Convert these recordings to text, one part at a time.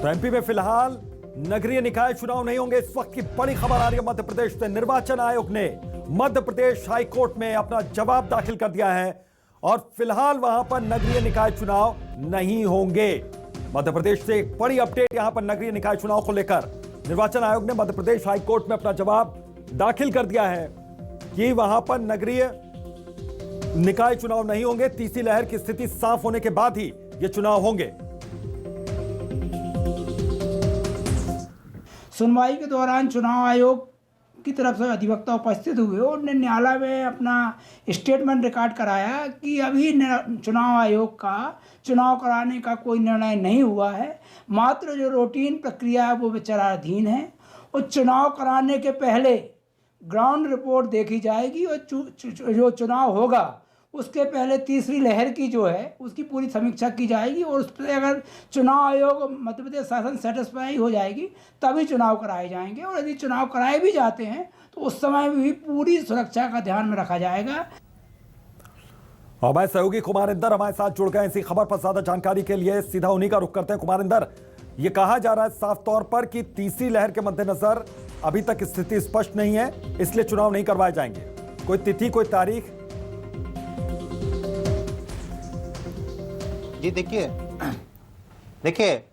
तो एमपी में फिलहाल नगरीय निकाय चुनाव नहीं होंगे। इस वक्त की बड़ी खबर आ रही है मध्य प्रदेश से। निर्वाचन आयोग ने मध्य प्रदेश हाईकोर्ट में अपना जवाब दाखिल कर दिया है और फिलहाल वहां पर नगरीय निकाय चुनाव नहीं होंगे। मध्य प्रदेश से एक बड़ी अपडेट यहां पर नगरीय निकाय चुनाव को लेकर निर्वाचन आयोग ने मध्य प्रदेश हाईकोर्ट में अपना जवाब दाखिल कर दिया है कि वहां पर नगरीय निकाय चुनाव नहीं होंगे। तीसरी लहर की स्थिति साफ होने के बाद ही ये चुनाव होंगे। सुनवाई के दौरान चुनाव आयोग की तरफ से अधिवक्ता उपस्थित हुए और उन्होंने न्यायालय में अपना स्टेटमेंट रिकॉर्ड कराया कि अभी चुनाव आयोग का चुनाव कराने का कोई निर्णय नहीं हुआ है, मात्र जो रूटीन प्रक्रिया है वो विचाराधीन है और चुनाव कराने के पहले ग्राउंड रिपोर्ट देखी जाएगी और जो चुनाव होगा उसके पहले तीसरी लहर की जो है उसकी पूरी समीक्षा की जाएगी और उस पर अगर चुनाव आयोग मध्य प्रदेश शासन सेटिस्फाई हो जाएगी तभी चुनाव कराए जाएंगे। और यदि चुनाव कराए भी जाते हैं तो उस समय भी पूरी सुरक्षा का ध्यान में रखा जाएगा। हमारे सहयोगी कुमारिंदर हमारे साथ जुड़ गए इसी खबर पर ज्यादा जानकारी के लिए। सीधा उन्हीं का रुख करते हैं। कुमारिंदर, ये कहा जा रहा है साफ तौर पर कि तीसरी लहर के मद्देनजर अभी तक स्थिति स्पष्ट नहीं है, इसलिए चुनाव नहीं करवाए जाएंगे। कोई तिथि, कोई तारीख? जी देखिए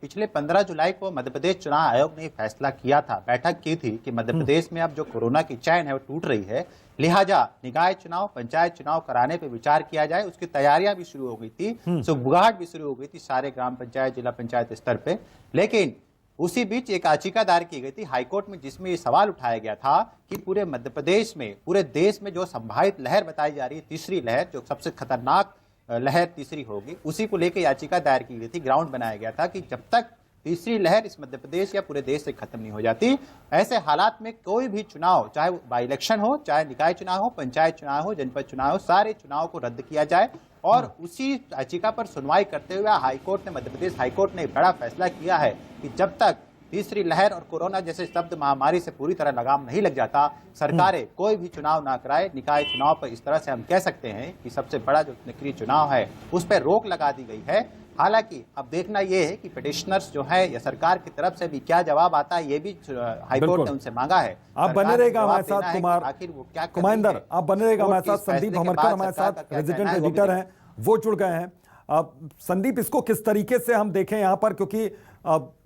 पिछले 15 जुलाई को मध्य प्रदेश चुनाव आयोग ने फैसला किया था, बैठक की थी कि मध्य प्रदेश में अब जो कोरोना की चैन है वो टूट रही है, लिहाजा निकाय चुनाव, पंचायत चुनाव कराने पे विचार किया जाए। उसकी तैयारियां भी शुरू हो गई थी, सुगबुगाहट भी शुरू हो गई थी सारे ग्राम पंचायत, जिला पंचायत स्तर पे। लेकिन उसी बीच एक याचिका दायर की गई थी हाईकोर्ट में, जिसमें ये सवाल उठाया गया था कि पूरे मध्य प्रदेश में, पूरे देश में जो संभावित लहर बताई जा रही है, तीसरी लहर, जो सबसे खतरनाक लहर तीसरी होगी, उसी को लेकर याचिका दायर की गई थी। ग्राउंड बनाया गया था कि जब तक तीसरी लहर इस मध्य प्रदेश या पूरे देश से खत्म नहीं हो जाती, ऐसे हालात में कोई भी चुनाव, चाहे बाई इलेक्शन हो, चाहे निकाय चुनाव हो, पंचायत चुनाव हो, जनपद चुनाव हो, सारे चुनाव को रद्द किया जाए। और उसी याचिका पर सुनवाई करते हुए हाईकोर्ट ने, मध्य प्रदेश हाईकोर्ट ने बड़ा फैसला किया है कि जब तक तीसरी लहर और कोरोना जैसे शब्द महामारी से पूरी तरह लगाम नहीं लग जाता, सरकारें कोई भी चुनाव ना कराए। निकाय चुनाव पर इस तरह से हम कह सकते हैं कि सबसे बड़ा जो नगरीय चुनाव है उस पर रोक लगा दी गई है। हालांकि अब देखना यह है कि पिटिशनर्स जो है या सरकार की तरफ से भी क्या जवाब आता है, ये भी हाईकोर्ट ने उनसे मांगा है। आप बने रहेगा हमारे साथ कुमारिंदर, आप बने रहेगा हमारे साथ। संदीप भमरकर हमारे साथ रेजिडेंट एडिटर हैं, वो जुड़ गए हैं। संदीप, इसको किस तरीके से हम देखें यहाँ पर, क्योंकि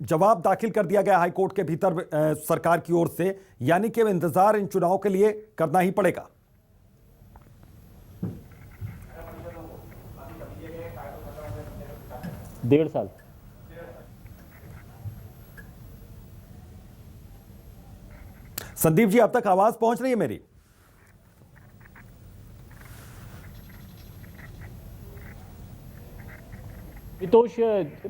जवाब दाखिल कर दिया गया हाईकोर्ट के भीतर सरकार की ओर से, यानी कि इंतजार इन चुनाव के लिए करना ही पड़ेगा। डेढ़ साल संदीप जी, अब तक आवाज पहुंच रही है मेरी? हितोष,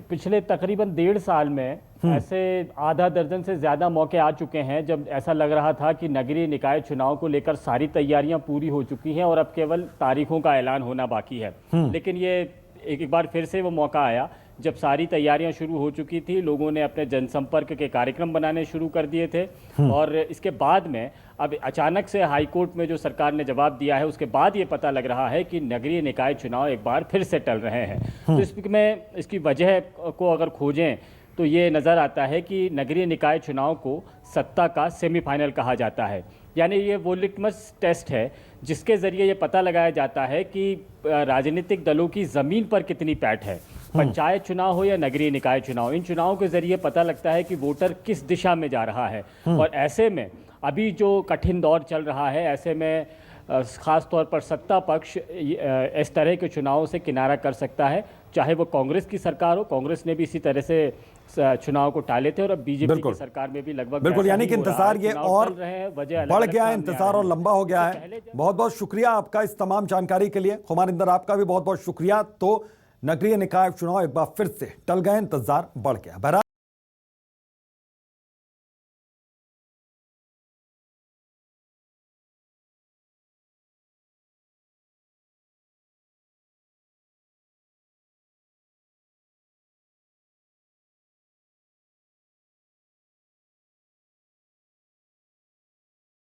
पिछले तकरीबन 1.5 साल में ऐसे आधा दर्जन से ज्यादा मौके आ चुके हैं जब ऐसा लग रहा था कि नगरीय निकाय चुनाव को लेकर सारी तैयारियां पूरी हो चुकी हैं और अब केवल तारीखों का ऐलान होना बाकी है। लेकिन ये एक बार फिर से वो मौका आया जब सारी तैयारियां शुरू हो चुकी थी, लोगों ने अपने जनसंपर्क के कार्यक्रम बनाने शुरू कर दिए थे और इसके बाद में अब अचानक से हाईकोर्ट में जो सरकार ने जवाब दिया है उसके बाद ये पता लग रहा है कि नगरीय निकाय चुनाव एक बार फिर से टल रहे हैं। तो इसमें इसकी वजह को अगर खोजें तो ये नज़र आता है कि नगरीय निकाय चुनाव को सत्ता का सेमीफाइनल कहा जाता है। यानी ये वो लिटमस टेस्ट है जिसके ज़रिए ये पता लगाया जाता है कि राजनीतिक दलों की ज़मीन पर कितनी पैठ है। पंचायत चुनाव हो या नगरीय निकाय चुनाव, इन चुनावों के ज़रिए पता लगता है कि वोटर किस दिशा में जा रहा है। और ऐसे में अभी जो कठिन दौर चल रहा है, ऐसे में ख़ास तौर पर सत्ता पक्ष इस तरह के चुनावों से किनारा कर सकता है, चाहे वो कांग्रेस की सरकार हो। कांग्रेस ने भी इसी तरह से चुनाव को टाले थे और अब बीजेपी की सरकार में भी लगभग बिल्कुल, यानी कि इंतजार ये और बढ़ गया है, इंतजार और लंबा हो गया है। बहुत बहुत शुक्रिया आपका इस तमाम जानकारी के लिए। कुमारिंदर, आपका भी बहुत बहुत शुक्रिया। तो नगरीय निकाय चुनाव एक बार फिर से टल गए, इंतजार बढ़ गया।